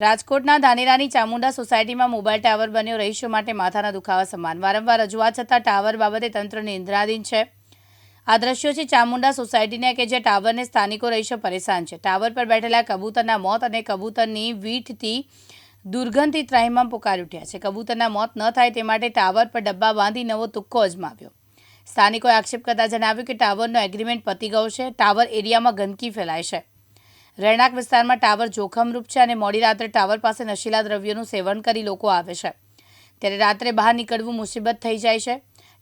રાજકોટના ધાનેરાની ચામુંડા સોસાયટીમાં mobile tower બન્યો રહીશો માટે માથાના દુખાવા સમાન વારંવાર રજૂઆત છતાં ટાવર બાબતે તંત્ર નિંદ્રાધીન છે। આ દ્રશ્યો છે ચામુંડા સોસાયટીના કે જે ટાવરને સ્થાનિકો રહીશો પરેશાન છે। ટાવર પર બેઠેલા કબૂતરના મોત અને કબૂતરની વીંઠથી દુર્ગંધથી ત્રાહિમામ પુકારી ઉઠ્યા છે। કબૂતરના મોત ન થાય તે માટે ટાવર પર ડબ્બા બાંધી નવો તુક્કો અજમાવ્યો। સ્થાનિકોએ આક્ષેપ કરતા જણાવ્યું કે ટાવરનો એગ્રીમેન્ટ પતી ગયો છે। ટાવર એરિયામાં ગંદકી ફેલાય છે। રહેણાંક વિસ્તારમાં ટાવર જોખમરૂપ છે અને મોડી રાત્રે ટાવર પાસે નશીલા દ્રવ્યોનું સેવન કરી લોકો આવે છે, ત્યારે રાત્રે બહાર નીકળવું મુસીબત થઈ જાય છે।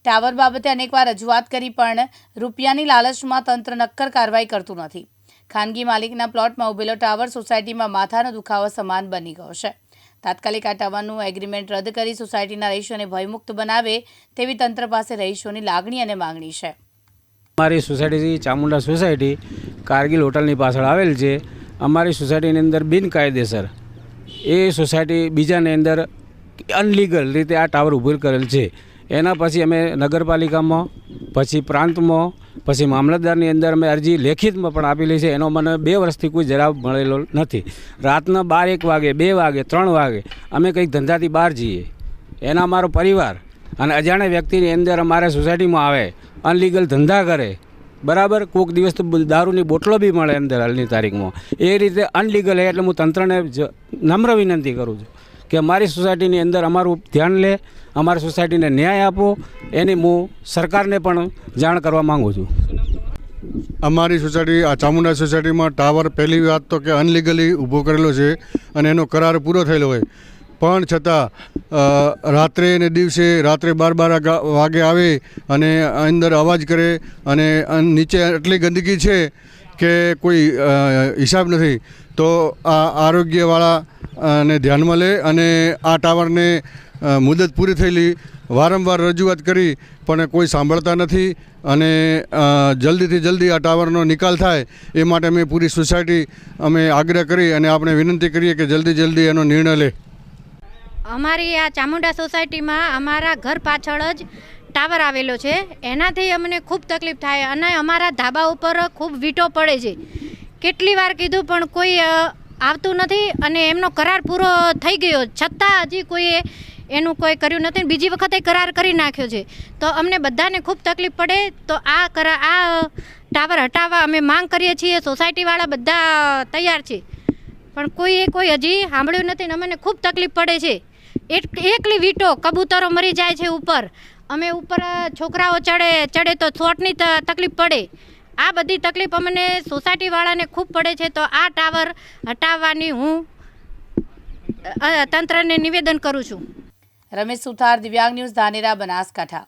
ટાવર બાબતે અનેકવાર રજૂઆત કરી પણ રૂપિયાની લાલચમાં તંત્ર નક્કર કાર્યવાહી કરતું નથી। ખાનગી માલિકના પ્લોટમાં ઉભેલો ટાવર સોસાયટીમાં માથાનો દુખાવો સમાન બની ગયો છે। તાત્કાલિક આ ટાવરનું એગ્રીમેન્ટ રદ કરી સોસાયટીના રહીશોને ભયમુક્ત બનાવે તેવી તંત્ર પાસે રહીશોની લાગણી અને માંગણી છે। અમારી સોસાયટી ચામુંડા સોસાયટી કારગિલ હોટલની પાછળ આવેલ છે। અમારી સોસાયટીની અંદર બિનકાયદેસર એ સોસાયટી બીજાની અંદર અનલીગલ રીતે આ ટાવર ઊભો કરેલ છે। એના પછી અમે નગરપાલિકામાં, પછી પ્રાંતમાં, પછી મામલતદારની અંદર અમે અરજી લેખિતમાં પણ આપેલી છે। એનો મને 2 વર્ષથી કોઈ જવાબ મળેલો નથી। રાતના 12-1 વાગે, 2 વાગે, 3 વાગે અમે કંઈક ધંધાથી બહાર જઈએ, એના અમારો પરિવાર અને અજાણ્યા વ્યક્તિની અંદર અમારા સોસાયટીમાં આવે, અનલીગલ ધંધા કરે, બરાબર। કોઈક દિવસ તો દારૂની બોટલો બી મળે અંદર હાલની તારીખમાં। એ રીતે અનલીગલ એટલે હું તંત્રને નમ્ર વિનંતી કરું છું કે અમારી સોસાયટીની અંદર અમારું ધ્યાન લે, અમારી સોસાયટીને ન્યાય આપો, એની હું સરકારને પણ જાણ કરવા માગું છું। અમારી સોસાયટી આ ચામુંડા સોસાયટીમાં ટાવર પહેલી વાત તો કે અનલીગલી ઊભો કરેલો છે અને એનો કરાર પૂરો થયેલો હોય, પણ છતાં રાત્રે અને દિવસે રાત્રે 12 વાગે આવે અને અંદર અવાજ કરે અને નીચે એટલી ગંદકી છે કે કોઈ હિસાબ નથી। તો આ આરોગ્યવાળા ને ધ્યાનમાં લે અને આ ટાવરને મુદત પૂરી થયેલી વારંવાર રજૂઆત કરી પણ કોઈ સાંભળતા નથી અને જલ્દીથી જલ્દી આ ટાવરનો નિકાલ થાય એ માટે અમે પૂરી સોસાયટી અમે આગ્રહ કરી અને આપણે વિનંતી કરીએ કે જલ્દી એનો નિર્ણય લે। અમારી આ ચામુંડા સોસાયટીમાં અમારા ઘર પાછળ જ ટાવર આવેલો છે, એનાથી અમને ખૂબ તકલીફ થાય અને અમારા ધાબા ઉપર ખૂબ વીંટો પડે છે। કેટલી વાર કીધું પણ કોઈ આવતું નથી અને એમનો કરાર પૂરો થઈ ગયો છતાં હજી કોઈએ એનું કોઈ કર્યું નથી। બીજી વખતે કરાર કરી નાખ્યો છે, તો અમને બધાને ખૂબ તકલીફ પડે। તો આ ટાવર હટાવવા અમે માંગ કરીએ છીએ। સોસાયટીવાળા બધા તૈયાર છે, પણ કોઈ હજી સાંભળ્યું નથી ને અમને ખૂબ તકલીફ પડે છે। એકલી વીંટો, કબૂતરો મરી જાય છે ઉપર, અમે ઉપર છોકરાઓ ચડે તો શોર્ટની તકલીફ પડે। આ બધી તકલીફ અમને સોસાયટીવાળાને ખૂબ પડે છે, તો આ ટાવર હટાવવાની હું તંત્રને નિવેદન કરું છું। રમેશ સુથાર, દિવ્યાંગ ન્યૂઝ, ધાનેરા, બનાસકાંઠા।